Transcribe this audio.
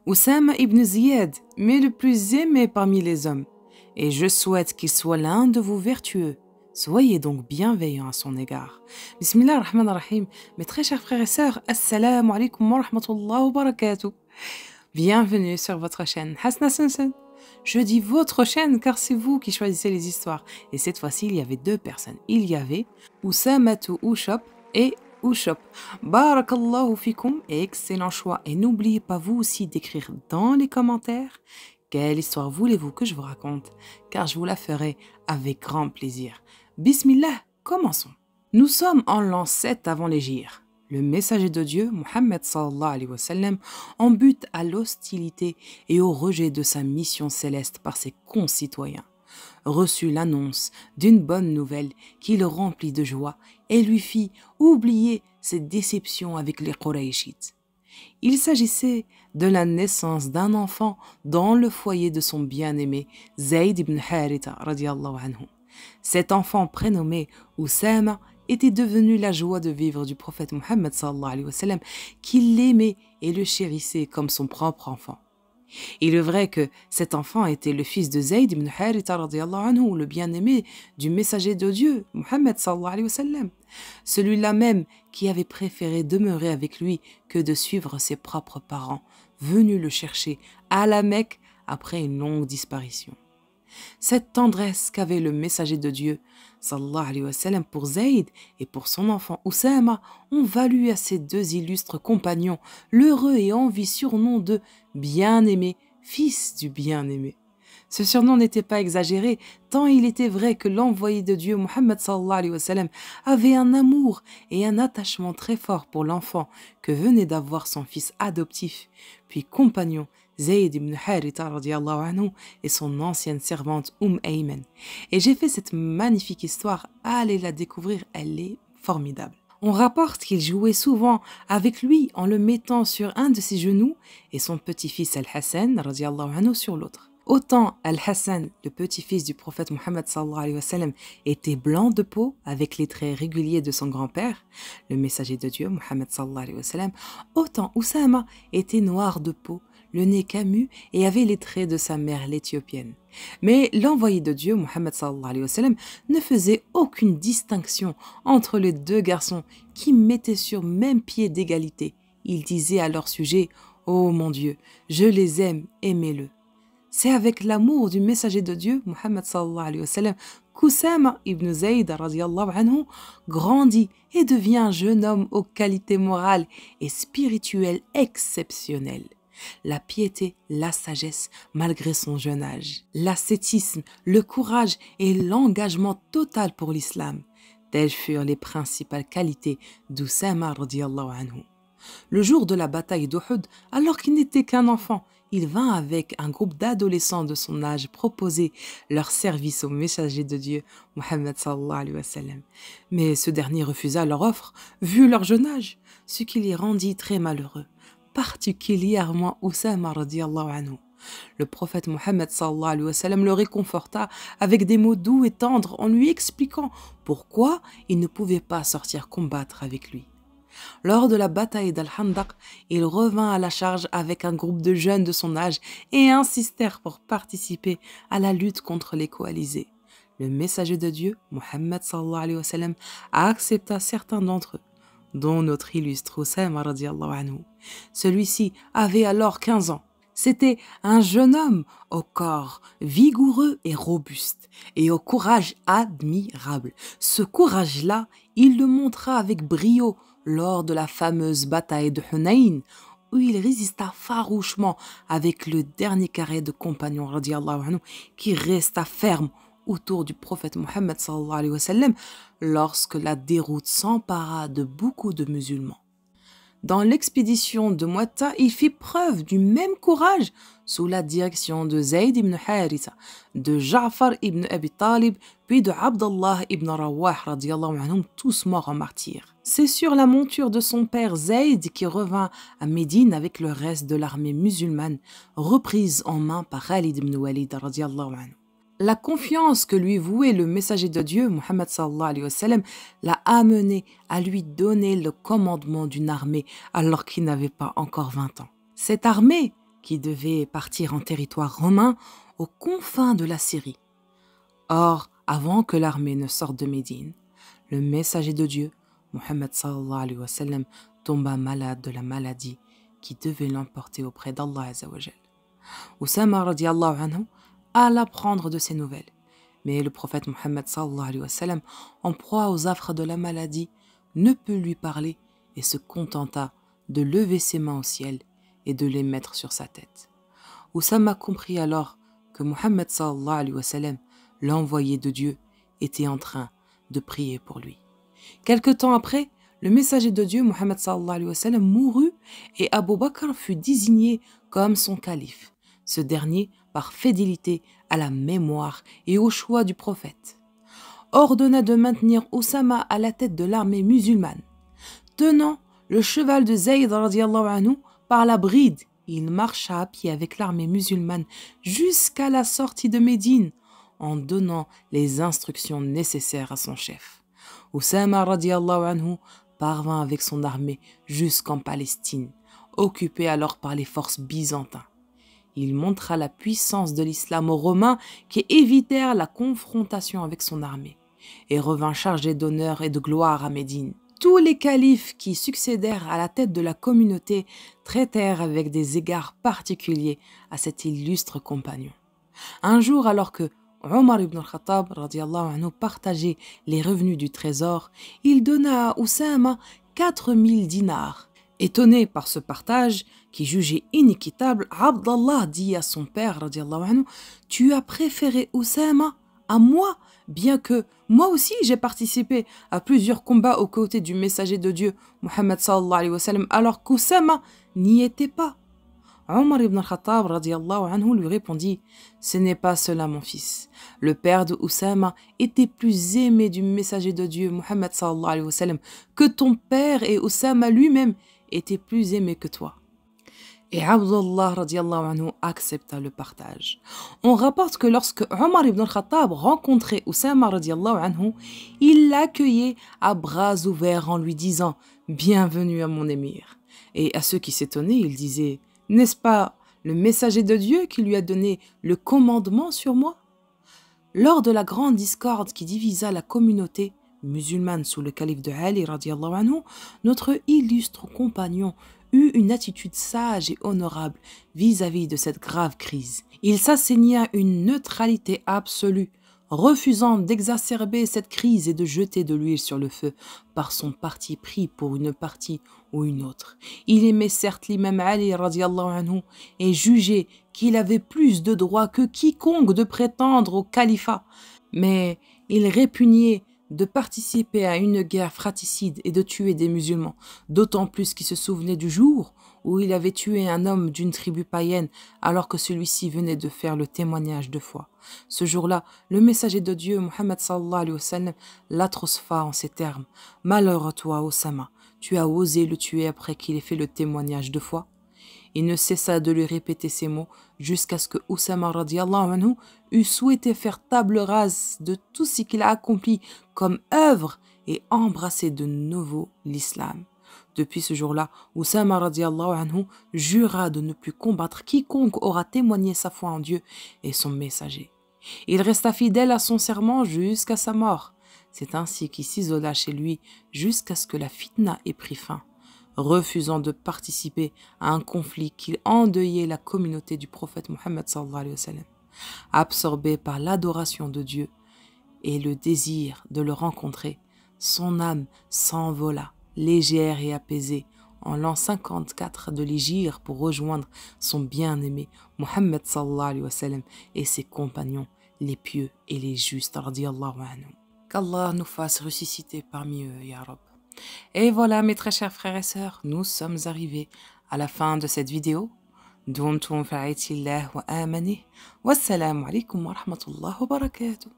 Oussama ibn Ziyad, mais le plus aimé parmi les hommes, et je souhaite qu'il soit l'un de vous vertueux. Soyez donc bienveillants à son égard. Bismillah ar-Rahman ar-Rahim. Mes très chers frères et sœurs, Assalamu alaikum wa rahmatullahi wa barakatuh. Bienvenue sur votre chaîne Hasna Sansan. Je dis votre chaîne car c'est vous qui choisissez les histoires. Et cette fois-ci, il y avait deux personnes. Il y avait Ousamatu Oushop et Oushop. Barakallahu fikum et excellent choix. Et n'oubliez pas vous aussi d'écrire dans les commentaires quelle histoire voulez-vous que je vous raconte, car je vous la ferai avec grand plaisir. Bismillah, commençons. Nous sommes en l'an 7 avant l'Hégire. Le messager de Dieu, Mohammed sallallahu alayhi wa sallam, en bute à l'hostilité et au rejet de sa mission céleste par ses concitoyens, reçut l'annonce d'une bonne nouvelle qui le remplit de joie et lui fit oublier ses déceptions avec les Qurayshites. Il s'agissait de la naissance d'un enfant dans le foyer de son bien-aimé Zayd ibn Haritha radiyallahu anhu. Cet enfant prénommé Oussama était devenu la joie de vivre du prophète Mohammed sallallahu alayhi wa sallam, qui l'aimait et le chérissait comme son propre enfant. Il est vrai que cet enfant était le fils de Zayd ibn Haritha radiyallahu anhu, le bien-aimé du messager de Dieu, Mohammed sallallahu alayhi wa sallam. Celui-là même qui avait préféré demeurer avec lui que de suivre ses propres parents, venus le chercher à la Mecque après une longue disparition. Cette tendresse qu'avait le messager de Dieu, sallallahu alayhi wa sallam, pour Zayd et pour son enfant Oussama, ont valu à ces deux illustres compagnons l'heureux et envie surnom de bien-aimé, fils du bien-aimé. Ce surnom n'était pas exagéré, tant il était vrai que l'envoyé de Dieu, Mohammed sallallahu alayhi wa sallam, avait un amour et un attachement très fort pour l'enfant que venait d'avoir son fils adoptif, puis compagnon, Zayd ibn Haritha radiyallahu anhu et son ancienne servante Ayman. Et j'ai fait cette magnifique histoire, allez la découvrir, elle est formidable. On rapporte qu'il jouait souvent avec lui en le mettant sur un de ses genoux et son petit-fils Al-Hassan radiyallahu anhu sur l'autre. Autant Al-Hassan, le petit-fils du prophète Mohammed sallallahu alayhi wa sallam, était blanc de peau avec les traits réguliers de son grand-père, le messager de Dieu Mohammed sallallahu alayhi wa sallam, autant Oussama était noir de peau, le nez camus et avait les traits de sa mère l'éthiopienne. Mais l'envoyé de Dieu, Mohammed sallallahu alayhi wa sallam, ne faisait aucune distinction entre les deux garçons qui mettaient sur même pied d'égalité. Il disait à leur sujet « Oh mon Dieu, je les aime, aimez-le ». C'est avec l'amour du messager de Dieu, Mohammed sallallahu alayhi wa sallam, qu'Oussama ibn Zayd radiyallahu anhu grandit et devient un jeune homme aux qualités morales et spirituelles exceptionnelles. La piété, la sagesse malgré son jeune âge, l'ascétisme, le courage et l'engagement total pour l'islam, telles furent les principales qualités d'Oussama radiyallahu anhu. Le jour de la bataille d'Uhud, alors qu'il n'était qu'un enfant, il vint avec un groupe d'adolescents de son âge proposer leur service au messager de Dieu, Mohammed sallallahu alayhi wa sallam. Mais ce dernier refusa leur offre, vu leur jeune âge, ce qui les rendit très malheureux, particulièrement Oussama radiyallahu anhu. Le prophète Mohammed sallallahu alayhi wa sallam le réconforta avec des mots doux et tendres en lui expliquant pourquoi il ne pouvait pas sortir combattre avec lui. Lors de la bataille d'Al-Handaq, il revint à la charge avec un groupe de jeunes de son âge et insistèrent pour participer à la lutte contre les coalisés. Le messager de Dieu, Mohammed sallallahu alayhi wa sallam, accepta certains d'entre eux, dont notre illustre Oussama radiyallahu anhu. Celui-ci avait alors 15 ans. C'était un jeune homme au corps vigoureux et robuste et au courage admirable. Ce courage-là, il le montra avec brio lors de la fameuse bataille de Hunayn, où il résista farouchement avec le dernier carré de compagnons radiyallahu anhu qui resta ferme autour du prophète Mohammed sallallahu alayhi wa sallam lorsque la déroute s'empara de beaucoup de musulmans. Dans l'expédition de Mu'atta, il fit preuve du même courage sous la direction de Zayd ibn Haritha, de Ja'far ibn Abi Talib, puis de Abdallah ibn Rawah radiyallahu anhum, tous morts en martyrs. C'est sur la monture de son père Zayd qui revint à Médine avec le reste de l'armée musulmane, reprise en main par Khalid ibn Walid radiyallahu anhu. La confiance que lui vouait le messager de Dieu, Mohammed sallallahu alayhi wa sallam, l'a amené à lui donner le commandement d'une armée alors qu'il n'avait pas encore 20 ans. Cette armée, qui devait partir en territoire romain aux confins de la Syrie. Or, avant que l'armée ne sorte de Médine, le messager de Dieu, Mohammed sallallahu alayhi wa sallam, tomba malade de la maladie qui devait l'emporter auprès d'Allah azza wa jal. Oussama radiallahu anhu alla apprendre de ces nouvelles. Mais le prophète Mohammed sallallahu alayhi wa sallam, en proie aux affres de la maladie, ne put lui parler et se contenta de lever ses mains au ciel et de les mettre sur sa tête. Oussama comprit alors que Mohammed sallallahu alayhi wa sallam, l'envoyé de Dieu, était en train de prier pour lui. Quelque temps après, le messager de Dieu, Mohammed sallallahu alayhi wa sallam, mourut et Abu Bakr fut désigné comme son calife, ce dernier par fidélité à la mémoire et au choix du prophète. Ordonna de maintenir Oussama à la tête de l'armée musulmane. Tenant le cheval de Zayd radiallahu anhu par la bride, il marcha à pied avec l'armée musulmane jusqu'à la sortie de Médine, en donnant les instructions nécessaires à son chef. Oussama radiallahu anhu parvint avec son armée jusqu'en Palestine, occupée alors par les forces byzantines. Il montra la puissance de l'islam aux Romains qui évitèrent la confrontation avec son armée et revint chargé d'honneur et de gloire à Médine. Tous les califes qui succédèrent à la tête de la communauté traitèrent avec des égards particuliers à cet illustre compagnon. Un jour, alors que Omar ibn al-Khattab radiallahu anhu partageait les revenus du trésor, il donna à Oussama 4000 dinars. Étonné par ce partage, qui jugeait inéquitable, Abdallah dit à son père radiallahu anhu, « Tu as préféré Oussama à moi, bien que moi aussi j'ai participé à plusieurs combats aux côtés du messager de Dieu, Mohammed sallallahu alayhi wa sallam, alors qu'Oussama n'y était pas. » Omar ibn al-Khattab radiallahu anhu lui répondit, « Ce n'est pas cela mon fils. Le père de Oussama était plus aimé du messager de Dieu, Mohammed sallallahu alayhi wa sallam, que ton père et Oussama lui-même étaient plus aimés que toi. » Et Abdullah radiallahu anhu accepta le partage. On rapporte que lorsque Omar ibn al-Khattab rencontrait Oussama radiallahu anhu, il l'accueillait à bras ouverts en lui disant « Bienvenue à mon émir ». Et à ceux qui s'étonnaient, il disait « N'est-ce pas le messager de Dieu qui lui a donné le commandement sur moi ?» Lors de la grande discorde qui divisa la communauté musulmane sous le calife de Ali radiallahu anhu, notre illustre compagnon eut une attitude sage et honorable vis-à-vis de cette grave crise. Il s'assigna une neutralité absolue, refusant d'exacerber cette crise et de jeter de l'huile sur le feu par son parti pris pour une partie ou une autre. Il aimait certes l'imam Ali radiallahu anhu et jugeait qu'il avait plus de droit que quiconque de prétendre au califat, mais il répugnait de participer à une guerre fratricide et de tuer des musulmans, d'autant plus qu'il se souvenait du jour où il avait tué un homme d'une tribu païenne alors que celui-ci venait de faire le témoignage de foi. Ce jour-là, le messager de Dieu, Mohammed sallallahu alayhi wa sallam, l'atropha en ces termes. « Malheur à toi, Oussama, tu as osé le tuer après qu'il ait fait le témoignage de foi ?» Il ne cessa de lui répéter ces mots jusqu'à ce que Oussama radiallahu anhu eût souhaité faire table rase de tout ce qu'il a accompli comme œuvre et embrasser de nouveau l'islam. Depuis ce jour-là, Oussama radiallahu anhu jura de ne plus combattre quiconque aura témoigné sa foi en Dieu et son messager. Il resta fidèle à son serment jusqu'à sa mort. C'est ainsi qu'il s'isola chez lui jusqu'à ce que la fitna ait pris fin, refusant de participer à un conflit qui endeuillait la communauté du prophète Mohammed sallallahu alayhi wa sallam. Absorbé par l'adoration de Dieu et le désir de le rencontrer, son âme s'envola, légère et apaisée, en l'an 54 de l'Hégire pour rejoindre son bien-aimé Mohammed sallallahu alayhi wa sallam et ses compagnons, les pieux et les justes, radiyallahu anhum. Qu'Allah nous fasse ressusciter parmi eux, ya Rab. Et voilà mes très chers frères et sœurs, nous sommes arrivés à la fin de cette vidéo. Dumtum fi 'aytillah wa amani. Wassalamu alaikum wa rahmatullah wa barakatuh.